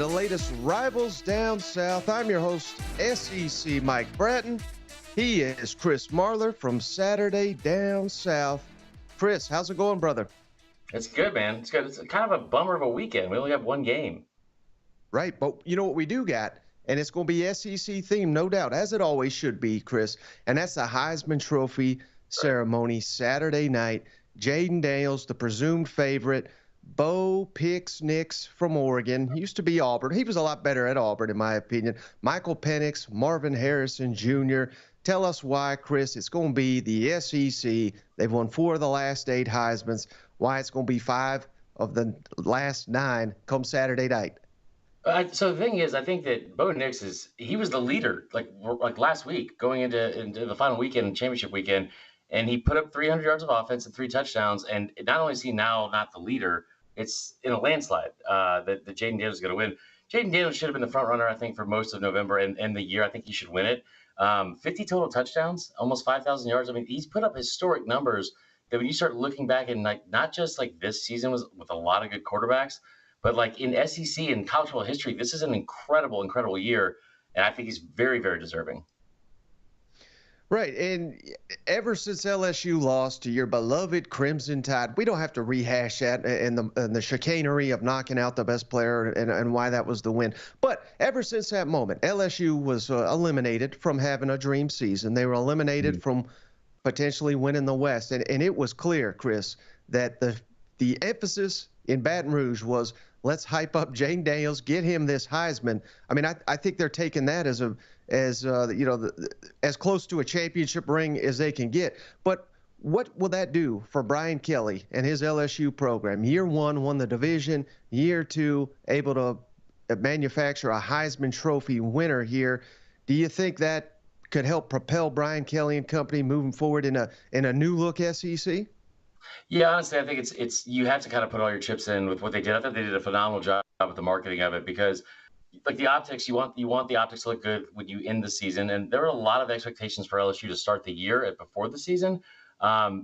the latest Rivals Down South. I'm your host, SEC Mike Bratton. He is Chris Marler from Saturday Down South. Chris, how's it going, brother? It's good, man. It's good. It's kind of a bummer of a weekend. We only have one game. Right, but you know what we do got? And it's going to be SEC themed, no doubt, as it always should be, Chris. And that's the Heisman Trophy ceremony Saturday night. Jayden Daniels, the presumed favorite. Bo Nix from Oregon. He used to be Auburn. He was a lot better at Auburn, in my opinion. Michael Penix, Marvin Harrison Jr. Tell us why, Chris, it's going to be the SEC. They've won 4 of the last 8 Heismans. Why it's going to be 5 of the last 9 come Saturday night. So the thing is, I think that Bo Nix he was the leader like last week going into the final weekend, championship weekend, and he put up 300 yards of offense and 3 touchdowns. And not only is he now not the leader, it's in a landslide that Jayden Daniels is going to win. Jayden Daniels should have been the front runner, I think, for most of November and the year. I think he should win it. 50 total touchdowns, almost 5,000 yards. I mean, he's put up historic numbers that when you start looking back and not just like this season was with a lot of good quarterbacks, but like in SEC and college football history, this is an incredible, incredible year. And I think he's very, very deserving. Right, and ever since LSU lost to your beloved Crimson Tide, we don't have to rehash that and the chicanery of knocking out the best player and why that was the win. But ever since that moment, LSU was eliminated from having a dream season. They were eliminated from potentially winning the West, and it was clear, Chris, that the emphasis in Baton Rouge was let's hype up Jayden Daniels, get him this Heisman. I mean, I think they're taking that as close to a championship ring as they can get. But what will that do for Brian Kelly and his LSU program? Year 1, won the division. Year 2, able to manufacture a Heisman Trophy winner here. Do you think that could help propel Brian Kelly and company moving forward in a new look SEC? Yeah, honestly, I think it's you have to kind of put all your chips in with what they did. I thought they did a phenomenal job with the marketing of it because, like the optics, you want the optics to look good when you end the season. And there were a lot of expectations for LSU to start the year before the season.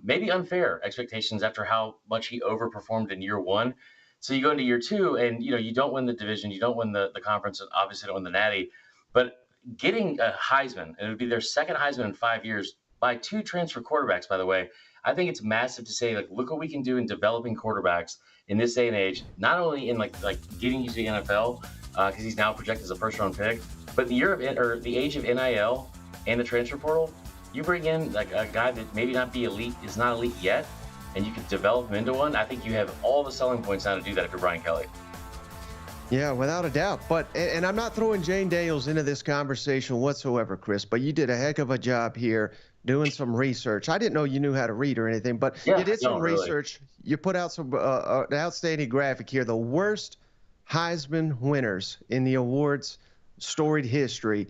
Maybe unfair expectations after how much he overperformed in year 1. So you go into year 2, and you don't win the division, you don't win the conference, and obviously don't win the Natty. But getting a Heisman, and it would be their second Heisman in 5 years by 2 transfer quarterbacks, by the way. I think it's massive to say, like, look what we can do in developing quarterbacks in this day and age, not only in like getting you to the NFL, because he's now projected as a first-round pick, but the age of NIL and the transfer portal, you bring in like a guy that maybe not elite yet, and you can develop him into one. I think you have all the selling points now to do that if you're Brian Kelly. Yeah, without a doubt. And I'm not throwing Jayden Daniels into this conversation whatsoever, Chris, but you did a heck of a job here doing some research. I didn't know you knew how to read or anything, but you did some research. Really. You put out some an outstanding graphic here, the worst Heisman winners in the awards storied history.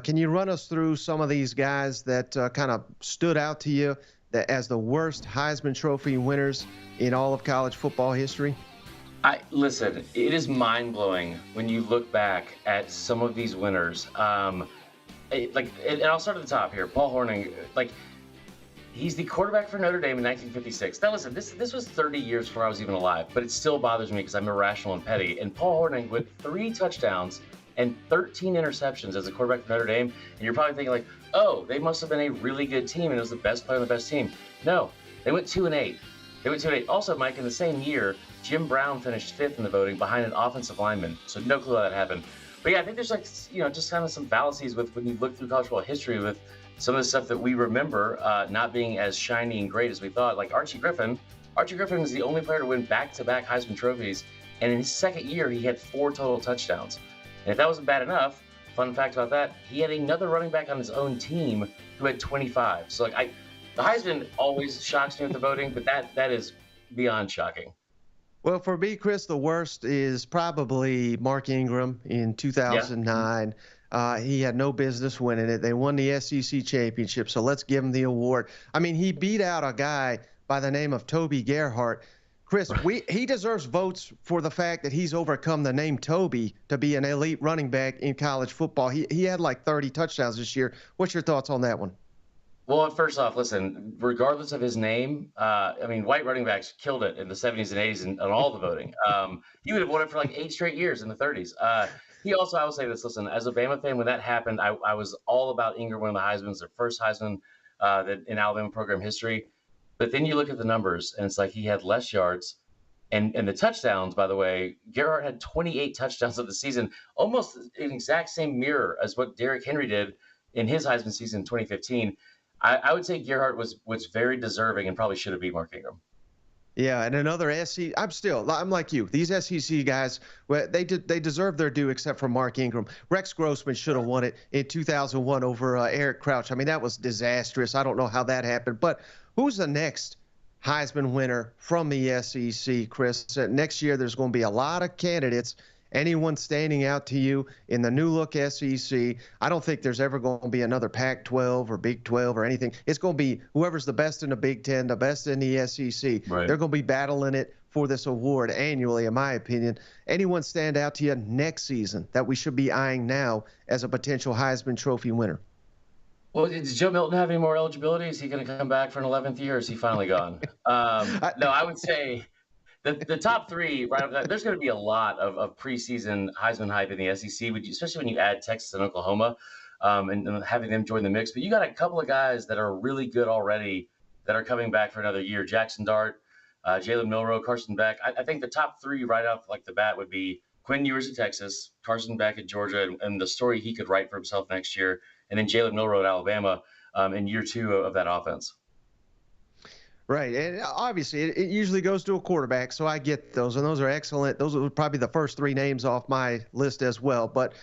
Can you run us through some of these guys that kind of stood out to you as the worst Heisman Trophy winners in all of college football history? Listen, it is mind-blowing when you look back at some of these winners. And I'll start at the top here. Paul Hornung, he's the quarterback for Notre Dame in 1956. Now, listen, this was 30 years before I was even alive, but it still bothers me because I'm irrational and petty. And Paul Hornung with 3 touchdowns and 13 interceptions as a quarterback for Notre Dame. And you're probably thinking like, oh, they must have been a really good team and it was the best player on the best team. No, they went 2-8. They went 2-8. Also, Mike, in the same year, Jim Brown finished 5th in the voting behind an offensive lineman. So no clue how that happened. But yeah, I think there's just kind of some fallacies with when you look through college football history with some of the stuff that we remember not being as shiny and great as we thought. Like Archie Griffin. Archie Griffin was the only player to win back-to-back Heisman trophies. And in his second year, he had 4 total touchdowns. And if that wasn't bad enough, fun fact about that, he had another running back on his own team who had 25. So the Heisman always shocks me with the voting, but that is beyond shocking. Well, for me, Chris, the worst is probably Mark Ingram in 2009. Yeah. He had no business winning it. They won the SEC championship, so let's give him the award. I mean, he beat out a guy by the name of Toby Gerhart. Chris, he deserves votes for the fact that he's overcome the name Toby to be an elite running back in college football. He had like 30 touchdowns this year. What's your thoughts on that one? Well, first off, listen, regardless of his name, I mean, white running backs killed it in the 70s and 80s and all the voting. He would have won it for like 8 straight years in the 30s. He also, I will say this, listen, as a Bama fan, when that happened, I was all about Ingram winning the Heisman. It's their first Heisman that in Alabama program history. But then you look at the numbers, and it's like he had less yards. And the touchdowns, by the way, Gerhardt had 28 touchdowns of the season, almost an exact same mirror as what Derrick Henry did in his Heisman season in 2015. I would say Gerhardt was very deserving and probably should have beat Mark Ingram. Yeah, and another SEC. I'm like you. These SEC guys, well, they deserve their due, except for Mark Ingram. Rex Grossman should have won it in 2001 over Eric Crouch. I mean, that was disastrous. I don't know how that happened. But who's the next Heisman winner from the SEC, Chris? Next year, there's going to be a lot of candidates. Anyone standing out to you in the new look SEC? I don't think there's ever going to be another Pac-12 or Big 12 or anything. It's going to be whoever's the best in the Big 10, the best in the SEC. Right. They're going to be battling it for this award annually, in my opinion. Anyone stand out to you next season that we should be eyeing now as a potential Heisman Trophy winner? Well, does Joe Milton have any more eligibility? Is he going to come back for an 11th year, or is he finally gone? No, I would say the top three, right? There's going to be a lot of preseason Heisman hype in the SEC, especially when you add Texas and Oklahoma, and having them join the mix. But you got a couple of guys that are really good already that are coming back for another year. Jackson Dart, Jalen Milroe, Carson Beck. I think the top three right off like the bat would be Quinn Ewers at Texas, Carson Beck at Georgia, and the story he could write for himself next year, and then Jalen Milroe at Alabama in year two of that offense. Right. And obviously, it usually goes to a quarterback, so I get those. And those are excellent. Those are probably the first three names off my list as well. But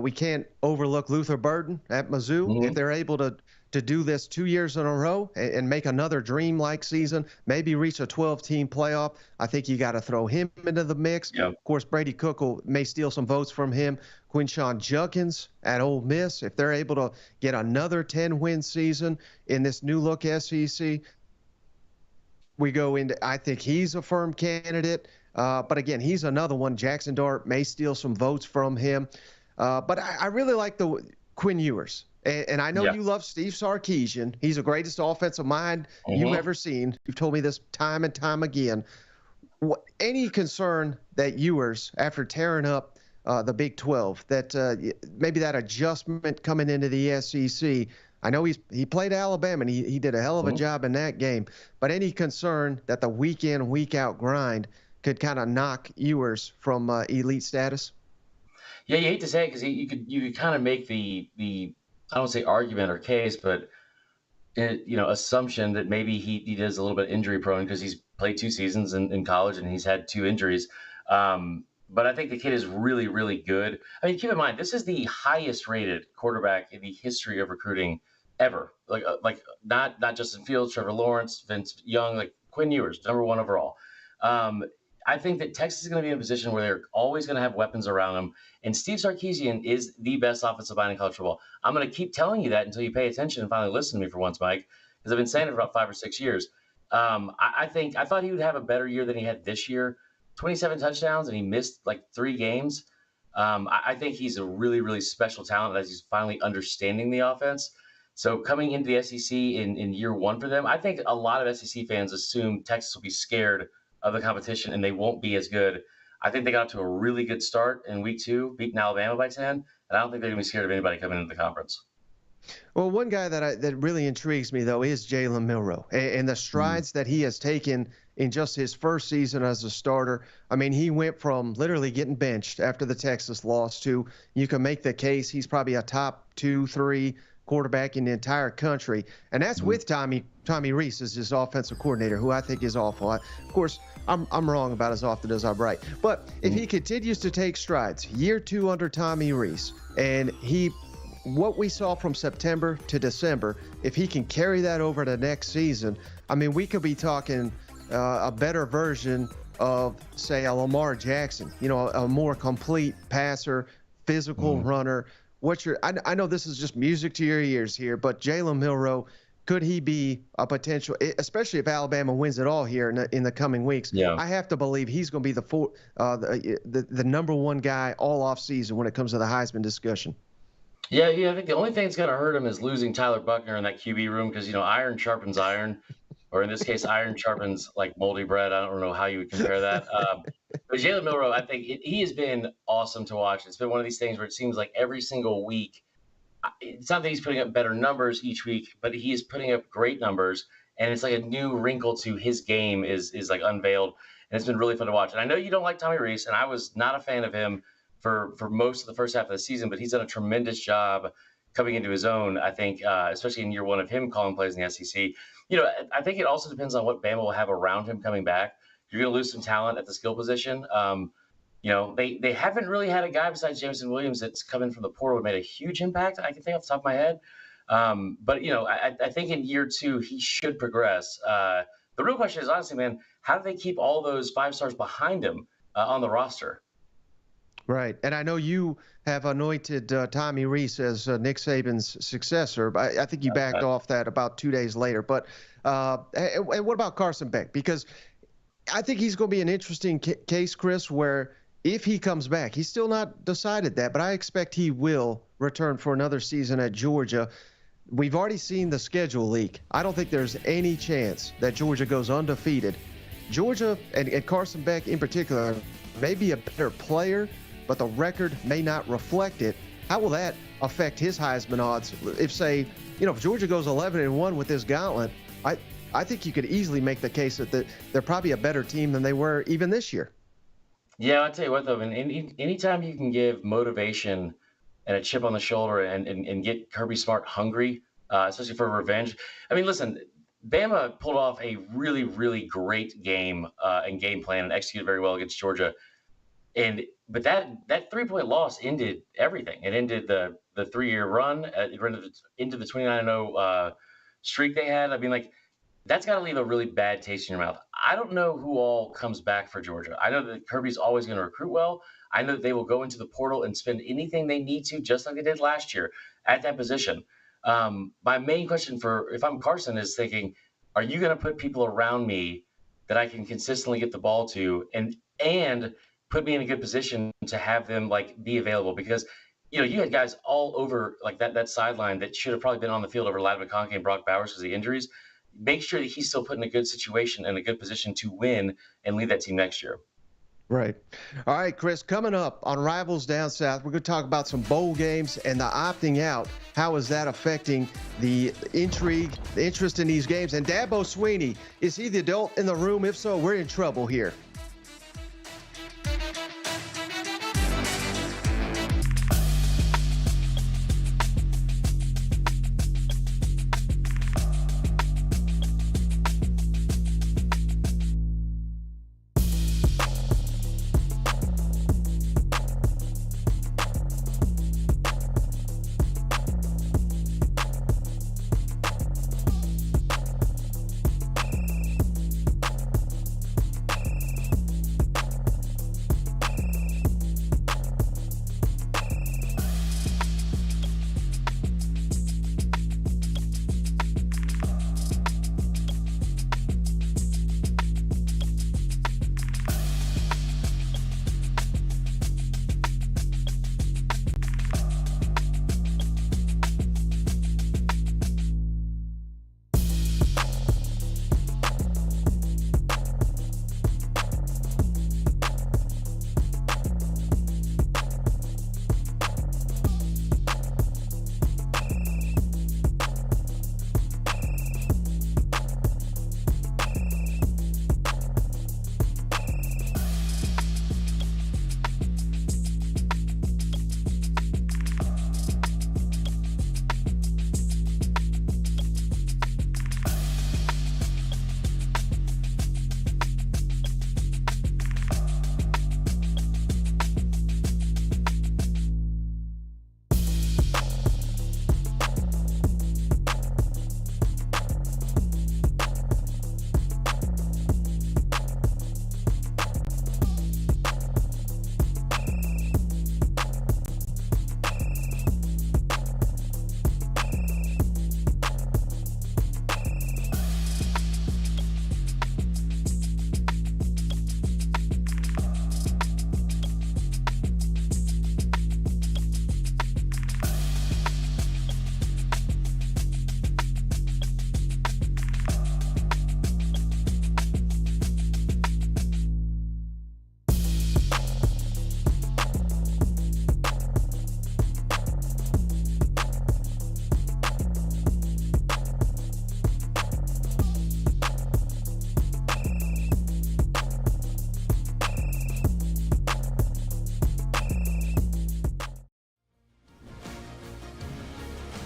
we can't overlook Luther Burden at Mizzou. Mm-hmm. If they're able to do this 2 years in a row and make another dream-like season, maybe reach a 12-team playoff, I think you got to throw him into the mix. Yep. Of course, Brady Cook may steal some votes from him. Quinshawn Judkins at Ole Miss, if they're able to get another 10-win season in this new look SEC, we go into, I think he's a firm candidate. But again, he's another one. Jackson Dart may steal some votes from him. But I really like the Quinn Ewers. And I know you love Steve Sarkisian. He's the greatest offensive mind you've ever seen. You've told me this time and time again. Any concern that Ewers, after tearing up the Big 12, that maybe that adjustment coming into the SEC, I know he played Alabama, and he did a hell of a job in that game. But any concern that the week in, week out grind could kind of knock Ewers from elite status? Yeah, you hate to say it because you could kind of make the I don't say argument or case, but assumption that maybe he is a little bit injury prone because he's played 2 seasons in college and he's had 2 injuries. But I think the kid is really, really good. I mean, keep in mind, this is the highest rated quarterback in the history of recruiting ever. Like not Justin Fields, Trevor Lawrence, Vince Young, like Quinn Ewers, #1 overall. I think that Texas is going to be in a position where they're always going to have weapons around them. And Steve Sarkisian is the best offensive mind in college football. I'm going to keep telling you that until you pay attention and finally listen to me for once, Mike, because I've been saying it for about 5 or 6 years. I thought he would have a better year than he had this year. 27 touchdowns, and he missed like 3 games. I think he's a really, really special talent as he's finally understanding the offense. So coming into the SEC in year 1 for them, I think a lot of SEC fans assume Texas will be scared of the competition and they won't be as good. I think they got to a really good start in week 2, beating Alabama by 10, and I don't think they're going to be scared of anybody coming into the conference. Well, one guy that really intrigues me, though, is Jalen Milroe and the strides that he has taken in just his first season as a starter. I mean, he went from literally getting benched after the Texas loss to, you can make the case, he's probably a top 2, 3 quarterback in the entire country. And that's with Tommy Rees as his offensive coordinator, who I think is awful. Of course, I'm wrong about as often as I'm right. But if he continues to take strides, year 2 under Tommy Rees, and what we saw from September to December, if he can carry that over to next season, I mean, we could be talking a better version of, say, a Lamar Jackson, a more complete passer, physical runner. I know this is just music to your ears here, but Jalen Milroe, could he be a potential, especially if Alabama wins it all here in the coming weeks? Yeah. I have to believe he's going to be the #1 guy all off season when it comes to the Heisman discussion. Yeah. I think the only thing that's going to hurt him is losing Tyler Buckner in that QB room because, iron sharpens iron, or in this case, iron sharpens like moldy bread. I don't know how you would compare that. But Jalen Milroe, I think he has been awesome to watch. It's been one of these things where it seems like every single week, it's not that he's putting up better numbers each week, but he is putting up great numbers. And it's like a new wrinkle to his game is like unveiled. And it's been really fun to watch. And I know you don't like Tommy Rees, and I was not a fan of him for most of the first half of the season, but he's done a tremendous job coming into his own, I think, especially in year one of him calling plays in the SEC. I think it also depends on what Bama will have around him coming back. You're going to lose some talent at the skill position. They haven't really had a guy besides Jameson Williams that's come in from the portal and made a huge impact. I can think off the top of my head. But I think in year two, he should progress. The real question is, honestly, man, how do they keep all those 5 stars behind him on the roster? Right. And I know you have anointed Tommy Rees as Nick Saban's successor, but I think you backed off that about 2 days later. But and what about Carson Beck? Because I think he's going to be an interesting case, Chris, where if he comes back, he's still not decided that, but I expect he will return for another season at Georgia. We've already seen the schedule leak. I don't think there's any chance that Georgia goes undefeated. Georgia and Carson Beck in particular may be a better player, but the record may not reflect it. How will that affect his Heisman odds? If Georgia goes 11-1 with this gauntlet, I think you could easily make the case that they're probably a better team than they were even this year. Yeah, I'll tell you what, though, anytime you can give motivation and a chip on the shoulder and get Kirby Smart hungry, especially for revenge. I mean, listen, Bama pulled off a really, really great game and game plan and executed very well against Georgia. But that 3-point loss ended everything. It ended the 3-year run. It ended into the 29-0 streak they had. I mean, like, that's got to leave a really bad taste in your mouth. I don't know who all comes back for Georgia. I know that Kirby's always going to recruit well. I know that they will go into the portal and spend anything they need to, just like they did last year at that position. My main question if I'm Carson is thinking, are you going to put people around me that I can consistently get the ball to and put me in a good position to have them be available? Because you had guys all over like that sideline that should have probably been on the field over Ladd McConkey and Brock Bowers because of the injuries. Make sure that he's still put in a good situation and a good position to win and lead that team next year. Right. All right, Chris, coming up on Rivals Down South, we're going to talk about some bowl games and the opting out. How is that affecting the intrigue, the interest in these games? And Dabo Swinney, is he the adult in the room? If so, we're in trouble here.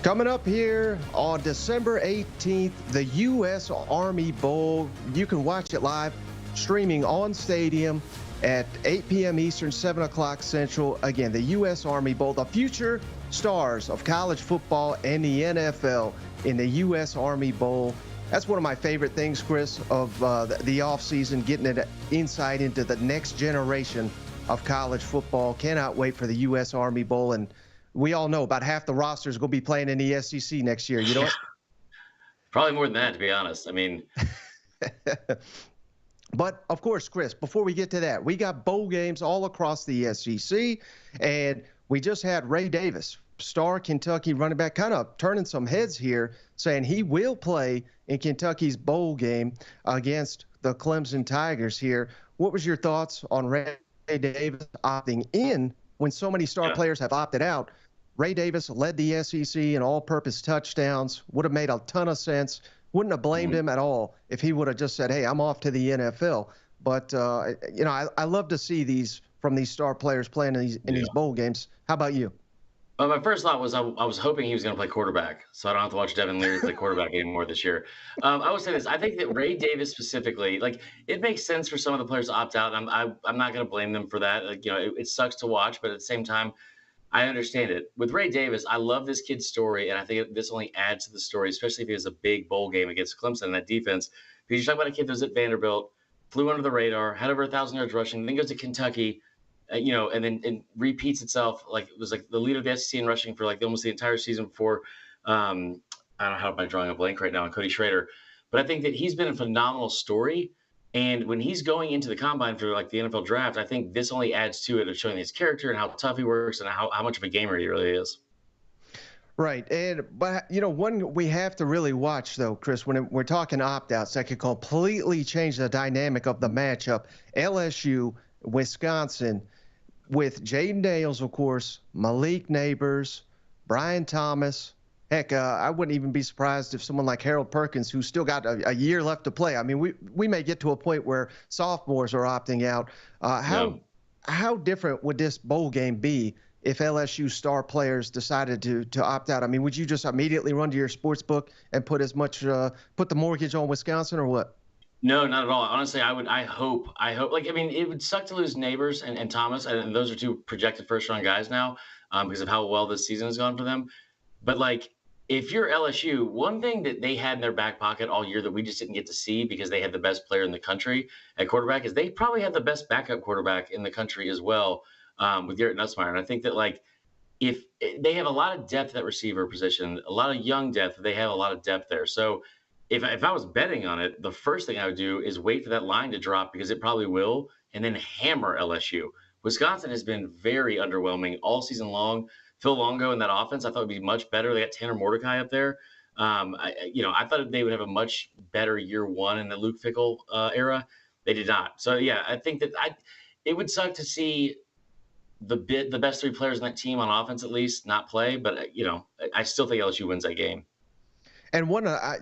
Coming up here on December 18th, the U.S. Army Bowl. You can watch it live, streaming on Stadium at 8 p.m. Eastern, 7 o'clock Central. Again, the U.S. Army Bowl, the future stars of college football and the NFL in the U.S. Army Bowl. That's one of my favorite things, Chris, of the offseason, getting an insight into the next generation of college football. Cannot wait for the U.S. Army Bowl. And we all know about half the roster is going to be playing in the SEC next year. You know what? Probably more than that, to be honest. I mean, but of course, Chris, before we get to that, we got bowl games all across the SEC, and we just had Ray Davis, star Kentucky running back, kind of turning some heads here, saying he will play in Kentucky's bowl game against the Clemson Tigers here. What was your thoughts on Ray Davis opting in when so many star players have opted out? Ray Davis led the SEC in all-purpose touchdowns, would have made a ton of sense. Wouldn't have blamed him at all if he would have just said, hey, I'm off to the NFL. But, I love to see these from these star players playing in these bowl games. How about you? Well, my first thought was I was hoping he was going to play quarterback, so I don't have to watch Devin Leary play quarterback anymore this year. I would say this. I think that Ray Davis specifically, like, it makes sense for some of the players to opt out. I'm not going to blame them for that. Like, it sucks to watch, but at the same time, I understand it. With Ray Davis, I love this kid's story, and I think this only adds to the story, especially if he has a big bowl game against Clemson and that defense. Because you're talking about a kid that was at Vanderbilt, flew under the radar, had over 1,000 yards rushing, then goes to Kentucky, and then repeats itself. Like, it was like the leader of the SEC in rushing for like almost the entire season before. I don't know how am I drawing a blank right now on Cody Schrader, but I think that he's been a phenomenal story. And when he's going into the combine for like the NFL draft, I think this only adds to it of showing his character and how tough he works and how much of a gamer he really is. Right. But one we have to really watch, though, Chris, when we're talking opt-outs, that could completely change the dynamic of the matchup. LSU, Wisconsin, with Jayden Daniels, of course, Malik Neighbors, Brian Thomas. Heck, I wouldn't even be surprised if someone like Harold Perkins, who's still got a year left to play. I mean, we may get to a point where sophomores are opting out. How different would this bowl game be if LSU star players decided to opt out? I mean, would you just immediately run to your sports book and put the mortgage on Wisconsin, or what? No, not at all. Honestly, I hope. Like, I mean, it would suck to lose Neighbors and Thomas, and those are two projected first-round guys now because of how well this season has gone for them. But, like, if you're LSU, one thing that they had in their back pocket all year that we just didn't get to see because they had the best player in the country at quarterback is they probably have the best backup quarterback in the country as well with Garrett Nussmeier. And I think that, like, if they have a lot of depth at receiver position, a lot of young depth, they have a lot of depth there. So if I was betting on it, the first thing I would do is wait for that line to drop because it probably will, and then hammer LSU. Wisconsin has been very underwhelming all season long. Phil Longo in that offense, I thought would be much better. They got Tanner Mordecai up there. I thought they would have a much better year one in the Luke Fickell era. They did not. So yeah, I think that it would suck to see the best three players on that team on offense at least not play. But I still think LSU wins that game. And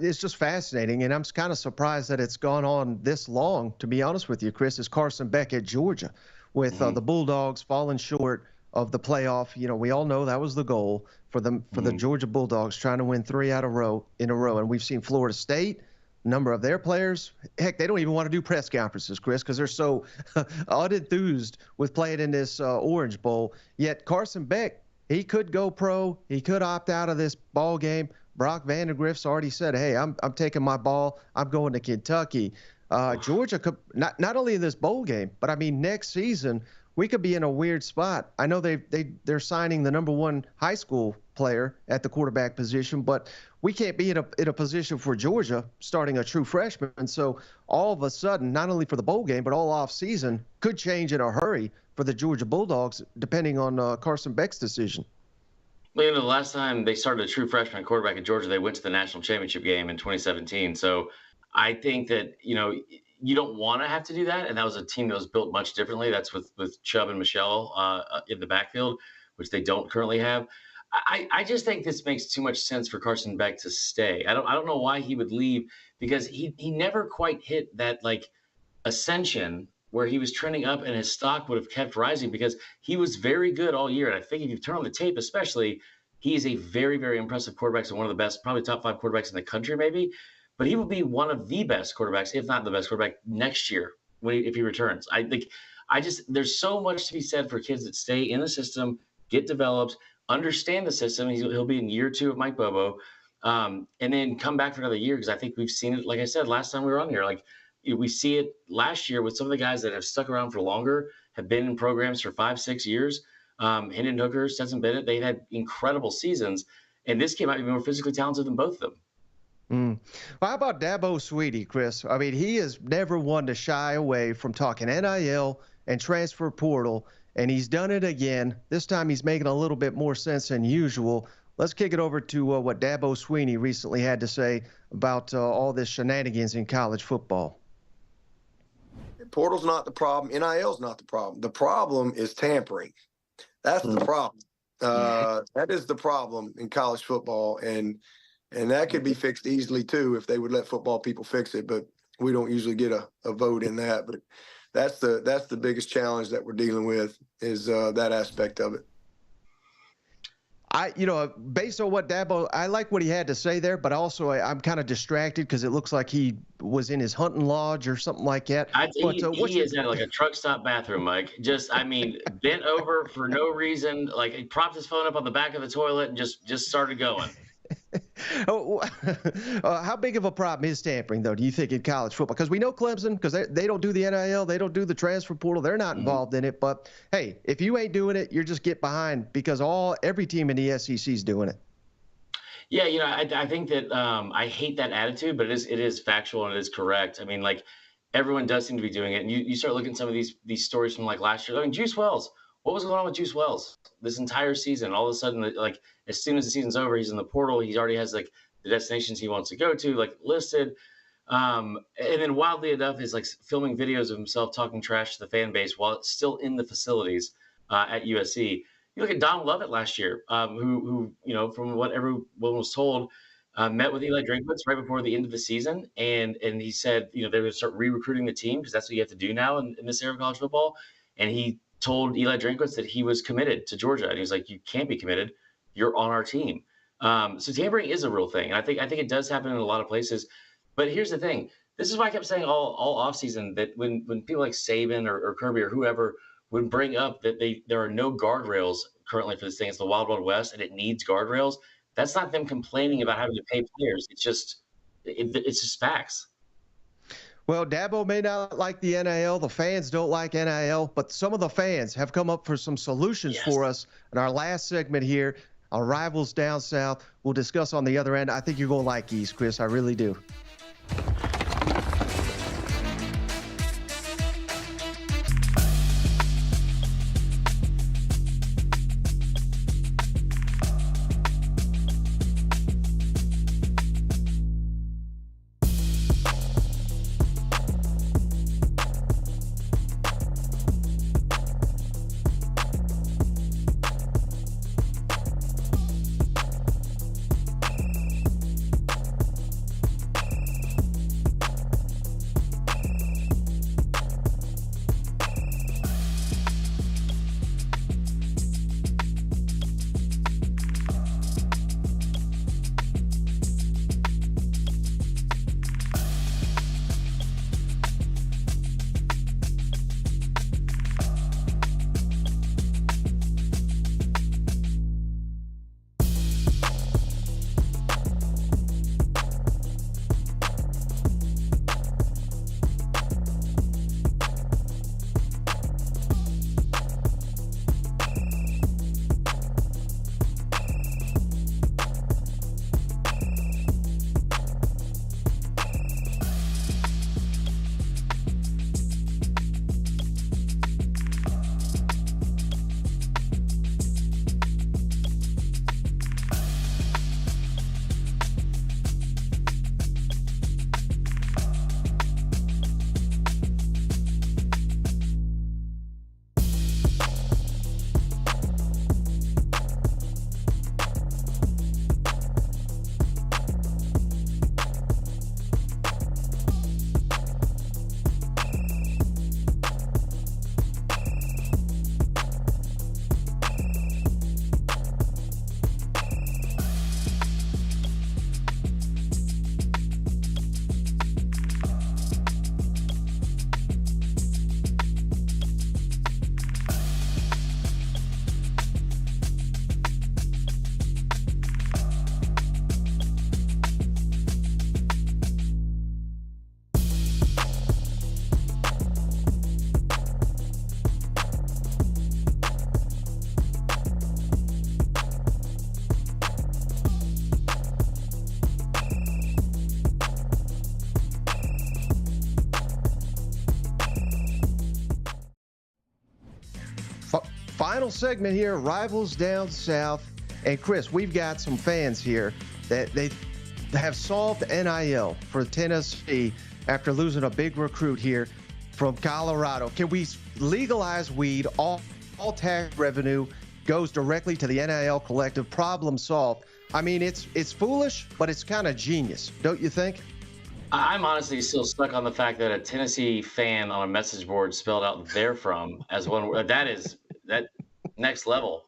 it's just fascinating, and I'm kind of surprised that it's gone on this long. To be honest with you, Chris, is Carson Beck at Georgia, with the Bulldogs falling short of the playoff. We all know that was the goal for the Georgia Bulldogs, trying to win 3 in a row. And we've seen Florida State, a number of their players. Heck, they don't even want to do press conferences, Chris, because they're so unenthused with playing in this Orange Bowl. Yet Carson Beck, he could go pro. He could opt out of this ball game. Brock Vandegrift's already said, hey, I'm taking my ball. I'm going to Kentucky. Georgia could not only in this bowl game, but I mean next season we could be in a weird spot. I know they're signing the number one high school player at the quarterback position, but we can't be in a position for Georgia starting a true freshman. And so all of a sudden, not only for the bowl game, but all off season could change in a hurry for the Georgia Bulldogs, depending on Carson Beck's decision. The last time they started a true freshman quarterback at Georgia, they went to the national championship game in 2017. So I think that, you don't want to have to do that. And that was a team that was built much differently. That's with Chubb and Michelle in the backfield, which they don't currently have. I just think this makes too much sense for Carson Beck to stay. I don't know why he would leave, because he never quite hit that like ascension where he was trending up and his stock would have kept rising because he was very good all year. And I think if you turn on the tape, especially, he is a very, very impressive quarterback and one of the best, probably top 5 quarterbacks in the country, maybe. But he will be one of the best quarterbacks, if not the best quarterback, next year if he returns. I think there's so much to be said for kids that stay in the system, get developed, understand the system. He'll be in year 2 of Mike Bobo, and then come back for another year, because I think we've seen it. Like I said last time we were on here, like we see it last year with some of the guys that have stuck around for longer, have been in programs for 5-6 years. Hendon Hooker, Stetson Bennett, they've had incredible seasons, and this kid might be more physically talented than both of them. Well, how about Dabo Swinney, Chris? I mean, he has never one to shy away from talking NIL and transfer portal, and he's done it again. This time he's making a little bit more sense than usual. Let's kick it over to what Dabo Swinney recently had to say about all this shenanigans in college football. Portal's not the problem. NIL's not the problem. The problem is tampering. That's the problem. That is the problem in college football, and that could be fixed easily too if they would let football people fix it. But we don't usually get a vote in that. But that's the biggest challenge that we're dealing with, is that aspect of it. Based on what Dabo, I like what he had to say there, but also I'm kind of distracted because it looks like he was in his hunting lodge or something like that. He is in like a truck stop bathroom, Mike. Bent over for no reason. Like, he propped his phone up on the back of the toilet and just started going. How big of a problem is tampering, though, do you think, in college football? Because we know Clemson, because they don't do the NIL, they don't do the transfer portal, they're not involved in it. But hey, if you ain't doing it, you're just get behind, because every team in the SEC is doing it. Yeah, I think that I hate that attitude, but it is factual and it is correct. I mean, like, everyone does seem to be doing it, and you start looking at some of these stories from like last year. I mean, Juice Wells. What was going on with Juice Wells this entire season? All of a sudden, like, as soon as the season's over, he's in the portal. He already has like the destinations he wants to go to, like, listed. And then wildly enough, is like filming videos of himself talking trash to the fan base while it's still in the facilities at USC. You look at Don Lovett last year, who from what everyone was told, met with Eli Drinkwitz right before the end of the season, and he said, they're going to start re-recruiting the team, because that's what you have to do now in this era of college football. And he told Eli Drinkwitz that he was committed to Georgia, and he was like, "You can't be committed. You're on our team." So tampering is a real thing, and I think it does happen in a lot of places. But here's the thing: this is why I kept saying all offseason that when people like Saban or Kirby or whoever would bring up that there are no guardrails currently for this thing, it's the Wild Wild West and it needs guardrails. That's not them complaining about having to pay players. It's just facts. Well, Dabo may not like the NIL. The fans don't like NIL, but some of the fans have come up for some solutions for us in our last segment here. Our rivals down south. We'll discuss on the other end. I think you're going to like these, Chris. I really do. final segment here, Rivals Down South. And Chris, we've got some fans here that they have solved NIL for Tennessee after losing a big recruit here from Colorado. Can we legalize weed? All tax revenue goes directly to the NIL collective. Problem solved. I mean, it's foolish, but it's kind of genius, don't you think? I'm honestly still stuck on the fact that a Tennessee fan on a message board spelled out "they're from" as one word. That next level.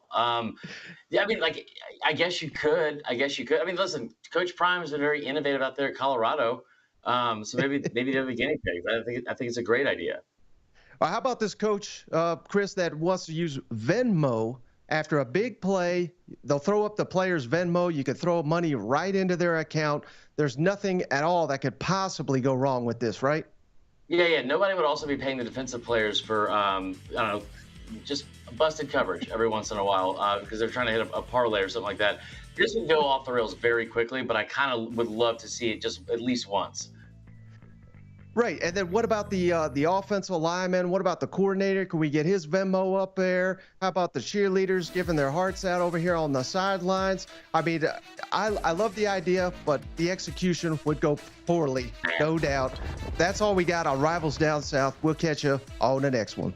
Yeah, I mean, like, I guess you could. I mean, listen, Coach Prime has been very innovative out there at Colorado. So maybe they're the guinea pigs. I think it's a great idea. How about this coach, Chris, that wants to use Venmo after a big play? They'll throw up the player's Venmo. You could throw money right into their account. There's nothing at all that could possibly go wrong with this, right? Yeah. Nobody would also be paying the defensive players for, I don't know, just busted coverage every once in a while because they're trying to hit a parlay or something like that. This would go off the rails very quickly, but I kind of would love to see it just at least once. Right, and then what about the offensive lineman? What about the coordinator? Can we get his Venmo up there? How about the cheerleaders giving their hearts out over here on the sidelines? I mean, I love the idea, but the execution would go poorly, no doubt. That's all we got on Rivals Down South. We'll catch you on the next one.